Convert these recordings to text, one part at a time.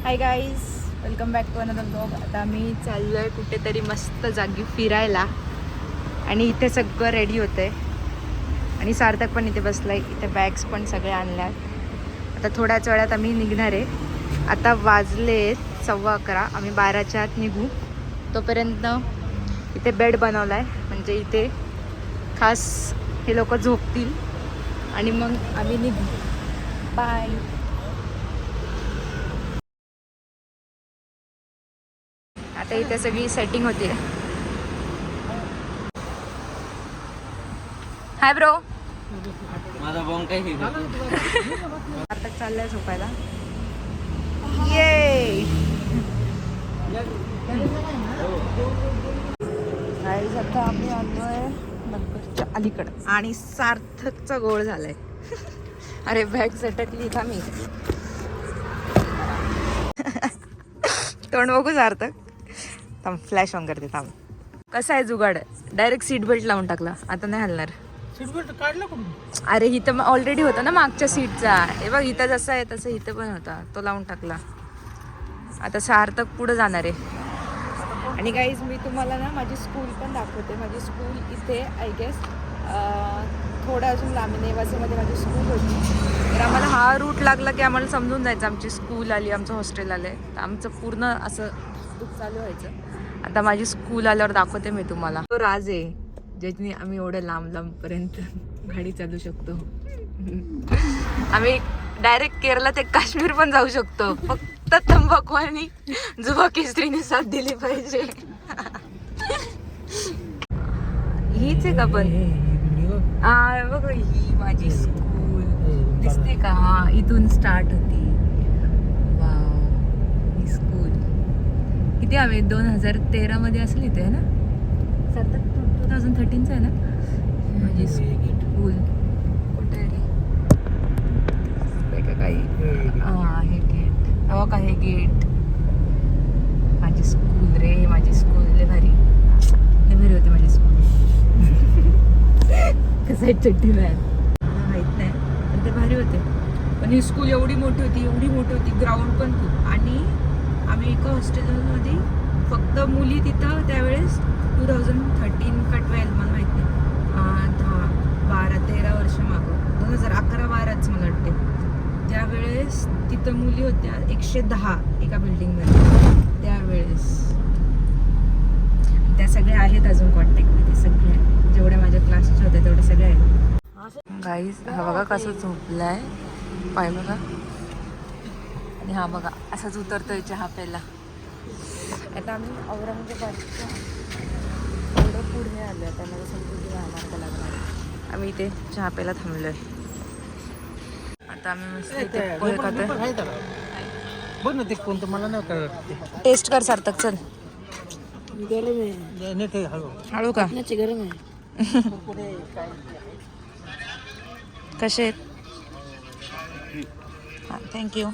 High guys, welcome back to another blog. आता मी चाललो आहे कुठेतरी मस्त जागी फिरायला आणि इथे सगळं रेडी होतं आहे आणि सार्थक पण इथे बसला आहे. इथे बॅग्स पण सगळे आणल्यात. आता थोड्याच वेळात आम्ही निघणार आहे. आता वाजले 11:15. आम्ही 12च्या आत निघू. तोपर्यंत इथे बेड बनवला आहे, म्हणजे इथे खास हे लोक झोपतील आणि मग आम्ही निघू. बाय. आता इथे सगळी सेटिंग होती. Hi bro. माझा बॉम्ब काही आता चाललाय झोपायला. ये गाईज, आता आम्ही आलोय नगरच्या अलीकडं आणि सार्थकचा गोळ झालाय. अरे बॅग सटकली का मी. तोंड बघू सार्थक. थांब, फ्लॅश ऑन करते. थांब. कसा आहे जुगाड? डायरेक्ट सीट बेल्ट लावून टाकला. आता नाही हलणार. सीट बेल्ट काढला कुठून? अरे इथं ऑलरेडी होता ना मागच्या सीटचा. हे बघ, इथं जसं आहे तसं इथं पण होता, तो लावून टाकला. आता सार्थक पुढे जाणार आहे. आणि गाईज, मी तुम्हाला ना माझी स्कूल पण दाखवते. माझी स्कूल इथे आय गेस थोडं अजून लांब नेवासेमध्ये माझी स्कूल होती. तर आम्हाला हा रूट लागला की आम्हाला समजून जायचं आमची स्कूल आली, आमचं हॉस्टेल आलं आहे. तर आमचं पूर्ण असं दुःख चालू व्हायचं. आता माझी स्कूल आल्यावर दाखवते मी तुम्हाला. तो राज आहे ज्याने आम्ही एवढं लांबपर्यंत गाडी चालू शकतो. आम्ही डायरेक्ट केरला ते काश्मीर पण जाऊ शकतो. फक्त तंबाखू आणि जुबा केसरीने साथ दिली पाहिजे. हीच आहे का पण? हा बघ, ही माझी स्कूल दिसते का? हा, इथून स्टार्ट होती. वाव, ही स्कूल किती आम्ही 2013 मध्ये असली ते ना. 2013च आहे ना माझी स्कूल. कुठे आहे काही? हा, हे गेट. हो का, हे गेट. माझी स्कूल रे, माझी स्कूल लय भारी. लय भारी होते माझी स्कूल. कसं आहे चट्टी मॅन माहीत नाही, पण ते भारी होते. पण ही स्कूल एवढी मोठी होती, ग्राउंड पण खूप. आणि आम्ही एका हॉस्टेलमध्ये फक्त मुली तिथं त्यावेळेस 2013 का 12 मला माहीत नाही, 12-13 वर्ष मागं, 2011-12च मला वाटते. त्यावेळेस तिथं मुली होत्या 110 एका बिल्डिंगमध्ये त्यावेळेस. त्या सगळ्या आहेत अजून कॉन्टॅक्टमध्ये. सगळ्या जेवढ्या माझ्या क्लासच्या होत्या तेवढ्या सगळ्या आहेत. गाईज, हा बघा कसं झोपलाय, पाय बघा. आणि हा बघा असाच उतरतोय चहा प्यायला. आता आम्ही औरंगाबादच्या थोडं पुढे आलो आहे. त्यामध्ये समृद्धी महामार्ग लागणार. आम्ही इथे चहा प्यायला थांबलोय. आता आम्ही मस्त इथे पोहे खातोय. बघ ना ते कोणतं, मला नाही कळत. टेस्ट कर सार्थक, चल. गरम आहे, हळू का? गरम आहे. कसे आहेत? हां, थँक्यू.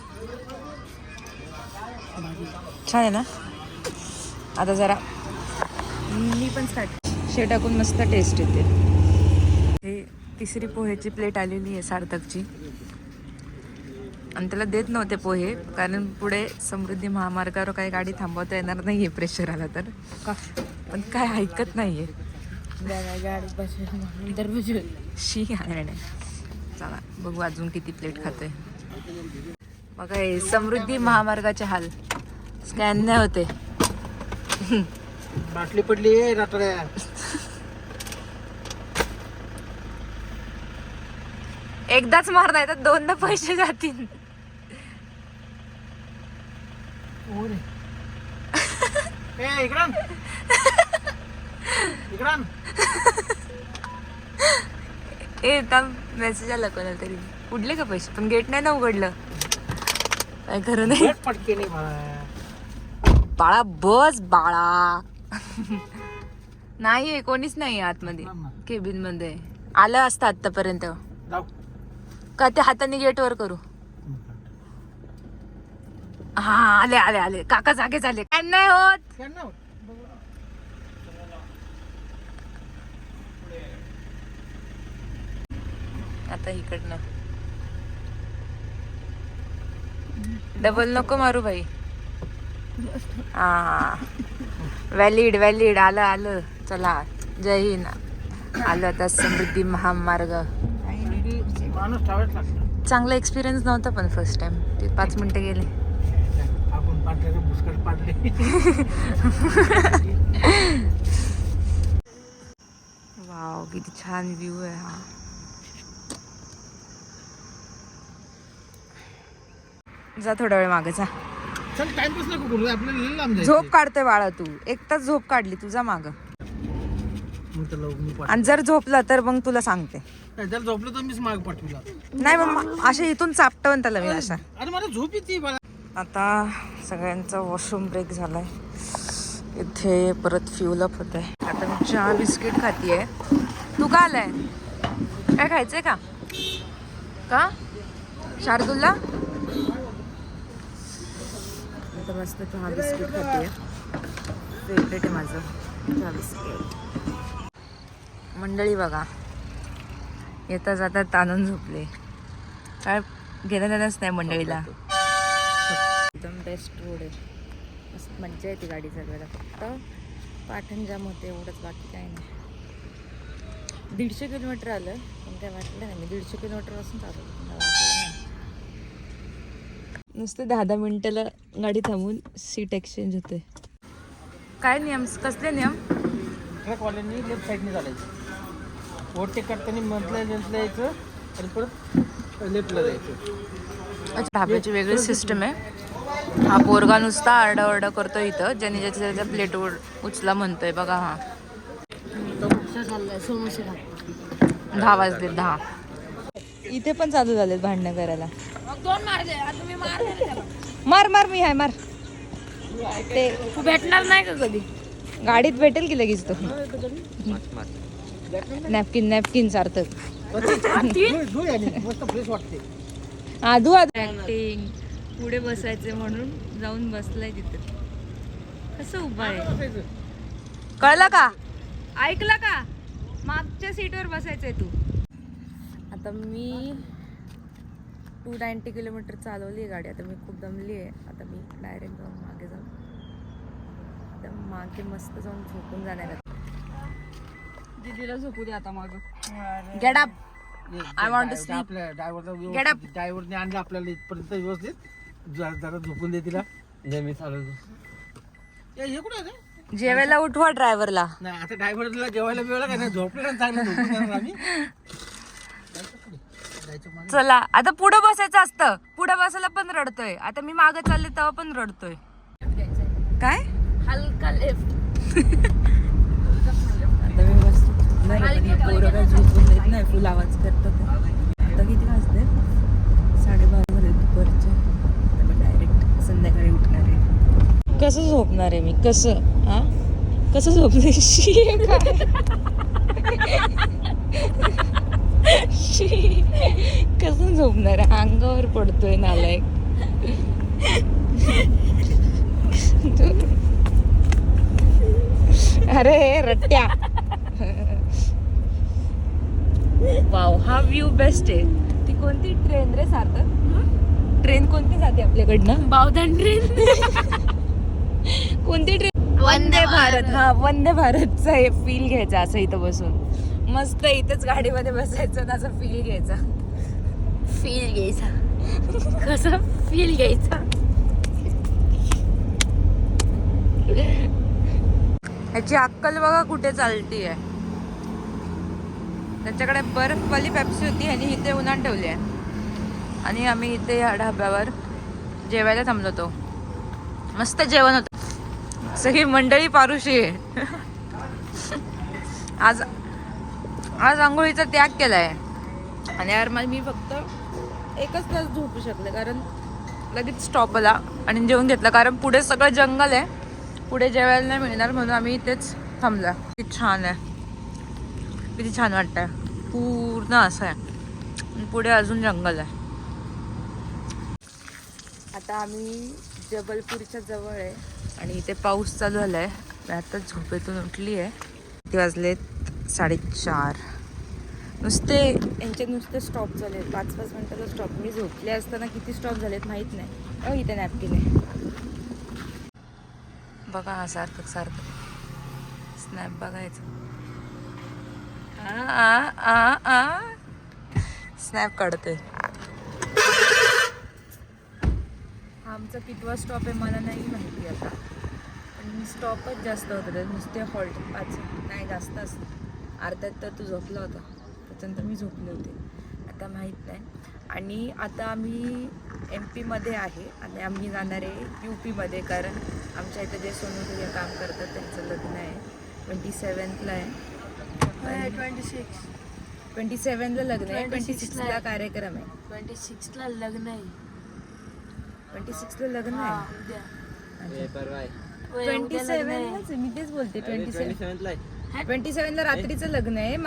छान आहे ना. आता जरा मी पण स्टार्ट शे टाकून मस्त टेस्ट येते. हे तिसरी पोहेची प्लेट आलेली आहे सार्थकची. आणि त्याला देत नव्हते पोहे, कारण पुढे समृद्धी महामार्गावर काही गाडी थांबवता येणार नाही आहे प्रेशर आला तर. पण काय ऐकत नाही आहे. शी आहे. चला बघू अजून किती प्लेट खाते. बघा हे समृद्धी महामार्गाचे हाल. स्कॅन नाही होते. बाटली पडली आहे रात्र्या. एकदाच मार नाही तर दोनदा पैसे जातील. मेसेज आला कोणाला तरी, उडले का पैसे? पण गेट नाही ना उघडलं. काय खरं नाही. पटके नाही बाळा बस बाळा. नाहीये कोणीच नाही आतमध्ये केबिन मध्ये. आलं असतं आतापर्यंत का ते हाताने गेट वर करू. हा, आले आले आले काका जागेच आले. काय नाही होत. आता इकडनं डबल नको मारू बाई. हा व्हॅलिड व्हॅलिड आलं आलं. चला जय हिंद. आलं आता समृद्धी महामार्ग. माणूस ठेवायच लागतं. चांगला एक्सपिरियन्स नव्हता पण फर्स्ट टाइम ते 5 मिनिटं गेले. आपण पाडले पुष्कळ पाडले. वाव किती छान व्ह्यू आहे हा. जा थोडा वेळ मागे जा. चल टाइमपास नको करू आपल्याला लई लांब जायचं. झोप काढते बाळा तू. 1 तास झोप काढली तुझा माग. मग त्याला मी आणि जर झोपला तर मग तुला सांगते. त्याला झोपलं तर मीच माग पाठवला. नाही मग असे इथून चापटवन त्याला मी असा. अरे मला झोप येते मला. आता सगळ्यांचा वॉशरूम ब्रेक झालाय. इथे परत फ्यूल अप होत आहे. आता मी चहा बिस्किट खातीये. तू का आलाय? काय खायचंय का? का शार्दुलला? आता मस्त चहा बिस्किट खातीये. फेवरेट आहे माझं चहा बिस्किट. मंडळी बघा येता जाता ताणून झोपले. काय घेणं देणंच नाही मंडळीला. एकदम बेस्ट रोड आहे. मस्त मज्जा येते गाडी चालवायला. फक्त पाठण जाम होते एवढंच, बाकी काय नाही. 150 किलोमीटर आलं पण काय वाटलं नाही. मी 150 किलोमीटरपासून चालवलं मला वाटलं नाही. नुसते 10-10 मिनिटाला गाडी थांबून सीट एक्सचेंज होते. काय नियम? कसले नियम? ट्रकवाल्यांनी लेफ्ट साईडने चालायचं. ओव्हरटेक करताना मधल्या यायचं आणि परत लेफ्टला जायचं. अच्छा ढाब्याची वेगळी सिस्टम आहे. हा पोरगा नुसता आरडाओरडा करतो इथं. ज्याने ज्याच्या प्लेट उचला म्हणतोय बघा. हा 10 वाजले 10. इथे पण चालू झालेत भांडणं करायला. मार मार मी आहे मार. ते तू भेटणार नाही का कधी? गाडीत भेटेल की लगेच तो. नॅपकिन नॅपकिन सार्थक. मस्त फ्रेश वाटते. आधू ऍक्टिंग. पुढे बसायचे म्हणून जाऊन बसलाय तिथे. कसं उभा आहे कळलं का? ऐकलं का? मागच्या सीटवर बसायचंय तू. आता मी 290 किलोमीटर चालवली आहे गाडी. आता मी खूप दमली आहे. आता मी डायरेक्ट जाऊन मागे जाऊन एकदम मागे मस्त जाऊन झोपून जाणार आहे. दीदीला झोपू दे आता मागं. Get up. I want to sleep. आपल्या Get up. ड्रायव्हरने आणलं आपल्याला इथपर्यंत व्यवस्थित. जरा झोपून दे तिला. मी चालवतो. हे कुठे आहे? जेवायला उठवा ड्रायव्हरला. नाही आता ड्रायव्हरला जेवायला बिवायला काय नाही. झोपलं चांगलं झोपून जाणार आम्ही. चला आता पुढे बसायचं असतं. पुढे बसायला पण रडतोय. आता मी मागे चालले तेव्हा पण रडतोय. काय हलका लेफ्ट. आता मी बसतो. पोरं काय झोपून देत नाही. फुल आवाज करतात. आता किती वाजले? 12:30 झाले दुपारचे. आता मी डायरेक्ट संध्याकाळी उठणार आहे. कसं झोपणार आहे मी? कसं हा कसं झोपणार? कसं झोपणार आहे? अंगावर पडतोय नालायक. अरे रट्ट्या. वाव हा व्ह्यू बेस्ट आहे. ती कोणती ट्रेन रे सार्थक? ट्रेन कोणती जाते आपल्याकडनं? बावधन ट्रेन. कोणती ट्रेन? वंदे भारत. हा वंदे भारतचा हे फील घ्यायचा असं इथं बसून. मस्त इथंच गाडीमध्ये बसायचं आणि असं फील घ्यायचा. फील घ्यायचा. कसं फील घ्यायचा? ह्याची अक्कल बघा कुठे चालती आहे. त्याच्याकडे बर्फवाली पेप्सी होती. ह्यानी इथे उन्हात ठेवली आहे. आणि आम्ही इथे ह्या ढाब्यावर जेवायला थांबलो होतो. मस्त जेवण होतं. सगळी मंडळी पारुशी आहे. आज आज आंघोळीचा त्याग केलाय. आणि यार मी फक्त 1 तास झोपू शकले कारण लगेच स्टॉप आला आणि जेवून घेतलं. कारण पुढे सगळं जंगल आहे. पुढे जेवायला नाही मिळणार म्हणून आम्ही इथेच थांबला. किती छान आहे. किती छान वाटतंय. पूर्ण असं आहे. पुढे अजून जंगल आहे. आता आम्ही जबलपूरच्या जवळ आहे आणि इथे पाऊस चालू झाला आहे. मी आता झोपेतून उठली आहे. किती वाजलेत? 4:30. नुसते स्टॉप झाले. 5-5 मिनिटाला स्टॉप. मी झोपले असताना किती स्टॉप झालेत माहीत नाही. इथे नॅपकिन आहे. बघा हा सार्थक स्नॅप बघायचं. स्नॅप काढते. आमचा कितवा स्टॉप आहे मला नाही माहिती आता, पण स्टॉपच जास्त होतं. नुसते हॉल्ट 5 नाही जास्त असतं. अर्ध्यात तर तू झोपला होता, त्याच्यानंतर मी झोपले होते, आता माहीत नाही. आणि आता आम्ही MP मध्ये आहे आणि आम्ही जाणार आहे UPमध्ये, कारण आमच्या इथं जे सोनू भैया काम करतात त्यांचं लग्न आहे 27ला आहे. 27ला लग्न आहे, 26ला कार्यक्रम आहे. 26ला लग्न आहे. 26ला लग्न आहे. उद्या. परवा आहे. 27लाच आहे, मी तेच बोलते. 27ला रात्रीचं लग्न आहे.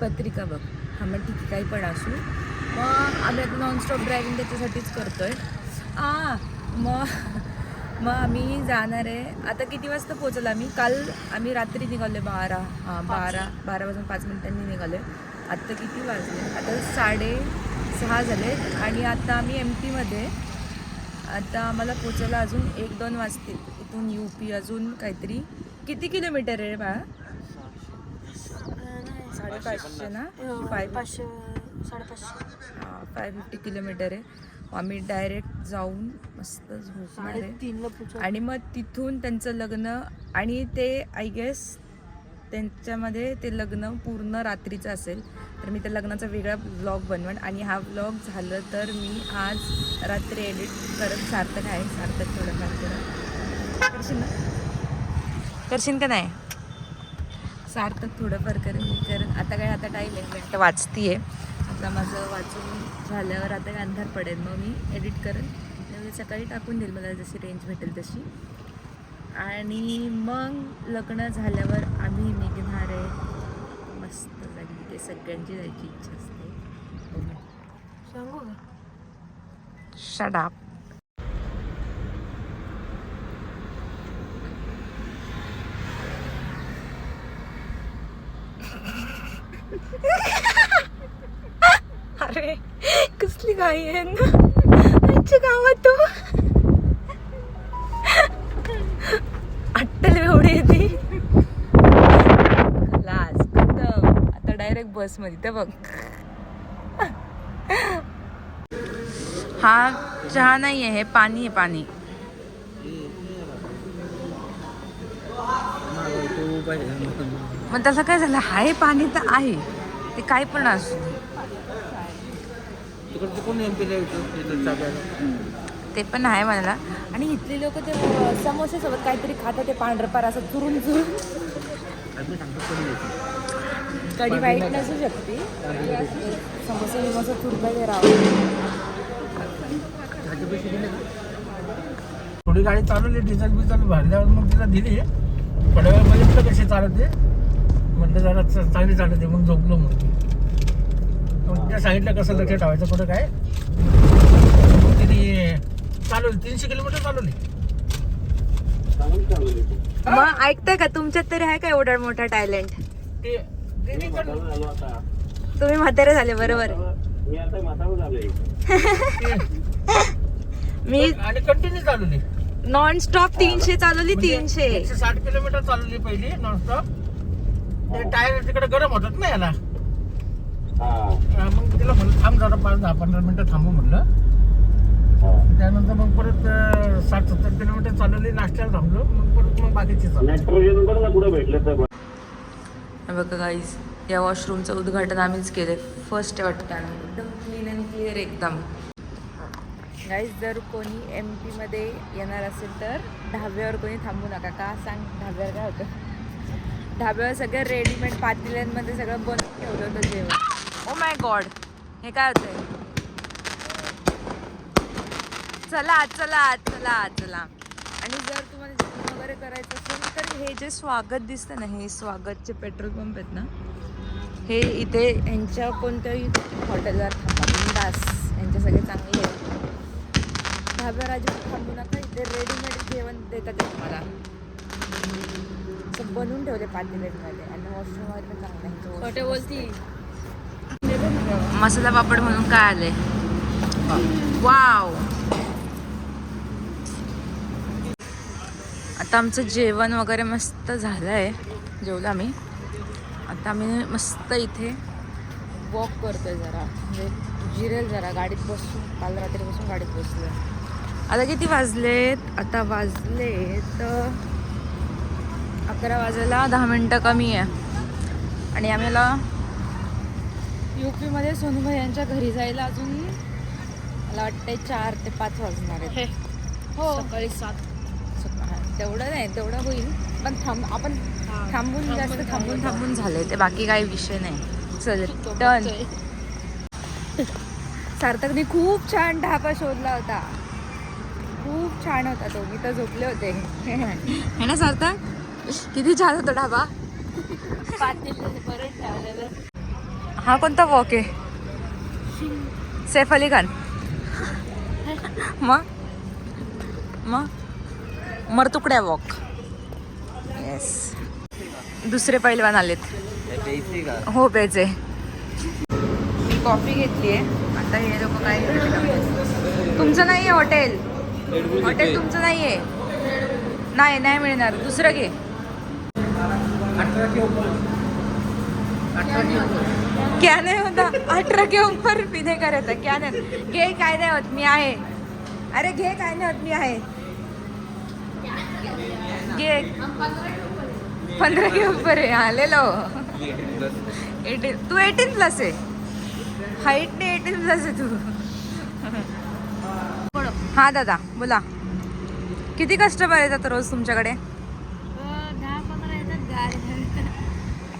पत्रिका बघ. हा मग ठीक आहे, काही पण असू. मग आम्ही आता नॉनस्टॉप ड्रायव्हिंग त्याच्यासाठीच करतोय. मग आम्ही जाणार आहे. आता किती वाजता पोहोचलो आम्ही? काल आम्ही रात्री निघालो 12 वाजून 5 मिनिटांनी निघालो. आत्ता किती वाजले? आता 6:30 झाले आणि आता आम्ही MP मध्ये. आता आम्हाला पोचायला अजून 1-2 वाजतील. इथून UP अजून काहीतरी किती किलोमीटर आहे बाळा? 550 ना? 500 550. 550 किलोमीटर आहे. आम्ही डायरेक्ट जाऊन मस्त झोपणार आहे. 3:30ला पोहोचू. आणि मग तिथून त्यांचं लग्न, आणि ते आय गेस त्यांच्यामध्ये ते लग्न पूर्ण रात्रीचं असेल, तर मी त्या लग्नाचा वेगळा व्लॉग बनवेन. आणि हा व्लॉग झालं तर मी आज रात्री एडिट करत. सार्थक आहे, सार्थक थोडंफार करशील का नाही? सार्थक थोडंफार करेन, मी करेन. आता काय, आता टाईम 1 मिनिट वाचते आहे. आता माझं वाचून झाल्यावर आता काय अंधार पडेल, मग मी एडिट करेन. मी सकाळी टाकून देईल, मला जशी रेंज भेटेल तशी. आणि मग लग्न झाल्यावर आम्ही निघणार आहे मस्त जागी. ते सगळ्यांची जायची इच्छा असते. सांगू का? Shut up. अरे कसली गाई आहे ना आमच्या गावात. तो अट्टल एवढी येते. लाज खतम. आता डायरेक्ट बस मध्ये. तर बघ, हा चहा नाही आहे, हे पाणी आहे, पाणी. मग तसं काय झालं? हाय पाणी तर आहे, ते काय पण असू दे. ते पण आहे मला. आणि इथले लोक ते समोसे सोबत काहीतरी खातात, ते पांढरपार असं चुरून कढी वाईट नसू शकते. समोसे बिमोसे चुरता ते थोडी गाडी चालवली, डिझेल बिझेल भरल्यावर मग तिला दिली. थोड्या वेळ बघितलं कशी चालवते, म्हटलं जरा चांगली चालवते. मग झोपलो. मग त्या सांगितलं कसं लक्ष ठेवायचं कुठं काय. तिने चालवली 300 किलोमीटर चालवली. मग ऐकताय का? तुमच्यात तरी आहे का एवढा मोठा टॅलेंट? तुम्ही म्हातारे झाले. बरोबर मी आणि कंटिन्यू चालवली. नॉन स्टॉप 300 चालवली. 300 160 किलोमीटर चालवली पहिली नॉनस्टॉप. ते टायर तिकडे गरम होतात ना याला. मग तिला म्हणलं थांब जरा 5-10-15 मिनिटं थांबू म्हटलं. त्यानंतर मग परत 60-70 किलोमीटर चालवली. नाश्त्याला थांबलो. मग परत मग बाकीची बघा गाईज, या वॉशरूमचं उद्घाटन आम्हीच केलं. फर्स्ट वाटतं आम्ही. एकदम क्लीन अँड क्लिअर एकदम. गाईज, जर कोणी MP मध्ये येणार असेल तर ढाब्यावर कोणी थांबू नका. का सांग? ढाब्यावर काय होतं? ढाब्यावर सगळं रेडीमेड पातेल्यांमध्ये सगळं बनवून ठेवलं होतं जेवण. ओ माय गॉड, हे काय होतंय? चला चला चला चला. आणि जर तुम्हाला जेवण वगैरे करायचं असेल तर हे जे स्वागत दिसतं ना, हे स्वागतचे पेट्रोल पंप आहेत ना, हे इथे यांच्या कोणत्याही हॉटेलवर थांबा बिंदास. यांचे सगळे चांगले आहेत. ढाब्यावर अजिबात थांबू नका. इथे रेडीमेड जेवण देतात ते तुम्हाला. असं बनवून ठेवले पातेल्यामध्ये. आणि वॉशरूमवर पण चांगलं आहे. खोटे बोलती. मसाला पापड म्हणून काय आलंय? वाव. आता आमचं जेवण वगैरे मस्त झालं आहे, जेवलं आम्ही. आता आम्ही मस्त इथे वॉक करतोय जरा, म्हणजे जिरेल जरा, गाडीत बसून. काल रात्रीपासून गाडीत बसलो. आता किती वाजलेत? आता वाजलेत 11 वाजायला 10 मिनटं कमी आहे. आणि आम्हाला UP-मध्ये सोनूभाई यांच्या घरी जायला अजून मला वाटतंय 4 ते 5 वाजणार आहेत. हो, सकाळी 7. तेवढं नाही, तेवढं होईल, पण आपण थांबून जास्त थांबून झाले ते, बाकी काही विषय नाही. चल डन. सार्थकने खूप छान ढाबा शोधला होता, खूप छान होता तो. मी तर झोपले होते है ना सार्थक? किती छान होता ढाबा. हा कोणता वॉक आहे? सैफ अली खान. मग मरतुकड्या वॉक. येस, दुसरे पैलवान आलेत. हो प्यायचे. मी कॉफी घेतली आहे. आता हे लोक काय घेतलं? तुमचं नाही आहे हॉटेल? हॉटेल तुमचं नाही आहे? नाही मिळणार, दुसरं घे. 18 के ऊपर. क्या नाही होता? 18 के ऊपर पिणे करत क्या नाही? घे, काय नाही होत, मी आहे. अरे घे, काय नाही होत, मी आहे. घे. 15 के ऊपर आहे. हा ले लो. 18. तू 18+ आहे. हाईटने 18+ आहे तू. हा दादा बोला, किती कस्टमर येतात रोज तुमच्याकडे? 10-15 येतात गाडी.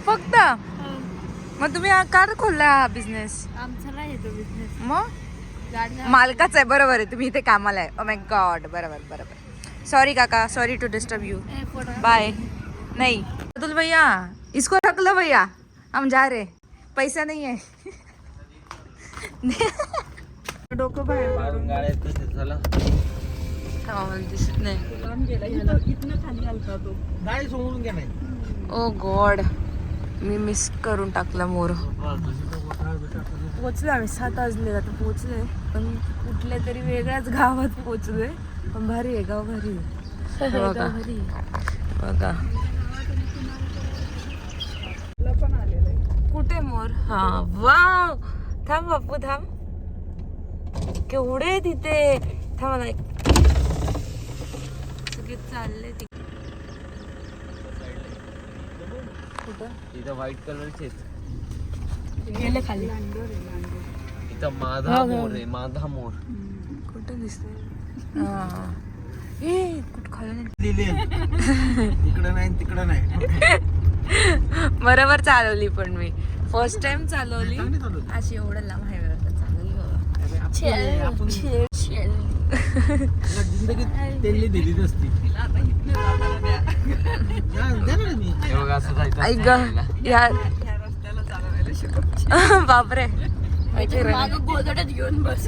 फक्त? मग तुम्ही हा कार खोलला हा बिझनेस? आमचा नाही येतो बिझनेस. मग गाडी मालकाच आहे, बरोबर आहे. तुम्ही इथे कामाला आहे. Oh my god. बरोबर. सॉरी काका, sorry to disturb you. Bye. नहीं अतुल भैया, इसको रख लो भैया, हम जा रहे. पैसा नहीं है. डोकं बाहेर काढून मला दिसत नाही. गाडी सोडून घ्या नाही. ओ गॉड, मी मिस करून टाकला मोर. पोचलो आम्ही 7 वाजले. आता पोचलोय, पण कुठल्या तरी वेगळ्याच गावात पोचलोय. पण भारी आहे गाव, भारी आहे. बघा कुठे मोर. हा वाव, थांब बापू थांब. केवढे तिथे. थांब मला सगळे चालले तिकडे. इथं व्हाईट कलरचे गेले खाली. इथं माधा मोर आहे, माधा मोर. कुठे दिसतंय? हा ए कुठं खाली दिले इकडे नाही तिकडे नाही. बरोबर चालवली, पण मी फर्स्ट टाइम चालवली चांगली चालवली. अशी एवढं लांब हायवेवर चालवली बाबा. जिंदगीत त्यांनी दिली असती. हे बघा असं जायचं. ऐक ग यार, बापरे. मागं गोदड्यात घेऊन बस.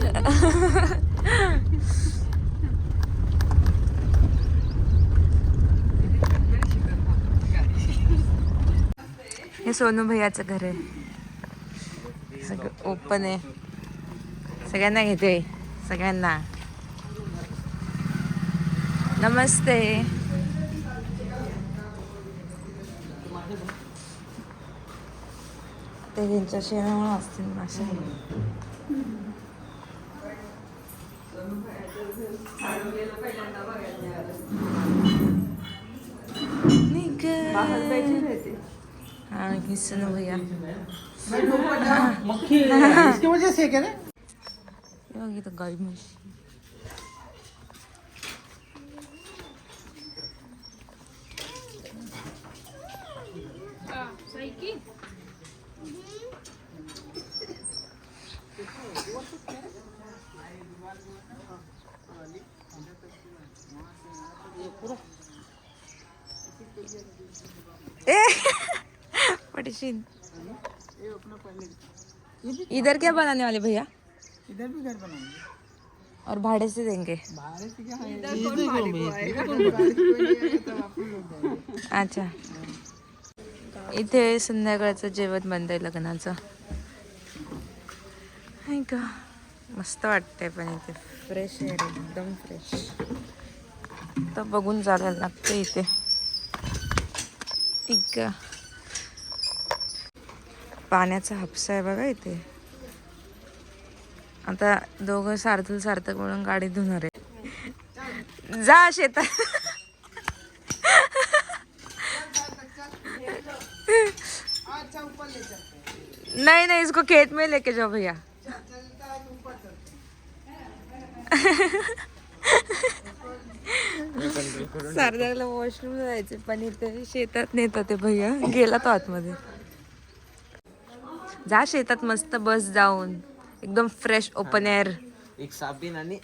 हे सोनू भैयाचं घर आहे. सगळं ओपन आहे, सगळ्यांना घेते, सगळ्यांना नमस्ते. ते त्यांच्या शेणामुळे असतील मासे. हाँ ही सुनो भैया, मक्खी इसकी वजह से क्या रे? ये तो गाय म्हशी. पटिशीन. इधर क्या बनाने वाले भैया? इधर भी घर बनाएंगे और भाड़े से देंगे? भाड़े से क्या अच्छा. इथे संध्याकाळचं जेवण बंद आहे लग्नाचं. नाही का, मस्त वाटतंय पण इथे फ्रेश एअर, एकदम फ्रेश. तर बघून जायला लागते इथे. एक पाण्याचा हापसा आहे बघा इथे. आता दोघं सार्थक म्हणून गाडी धुणार आहे. जा शेतात. नहीं इसको खेत में लेके जाओ भैया. सारदाला वॉशरूम जायचे पण इथे शेतात नेतात ते भैया. गेला तो आतमध्ये. जा शेतात मस्त बस जाऊन एकदम फ्रेश ओपन एअर. एक साबीन आणि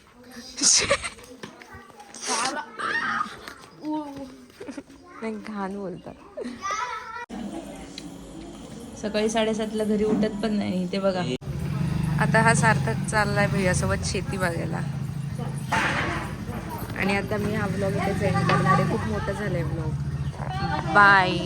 नाही घाण बोलतात. सकाळी 7:30ला घरी उठत पण नाही ते बघा. आता हा सार्थक चाललाय भैयासोबत शेती बघायला. आणि आता मी हा व्लॉग इथे सेंड करणार आहे. खूप मोठा झालाय व्लॉग. बाय.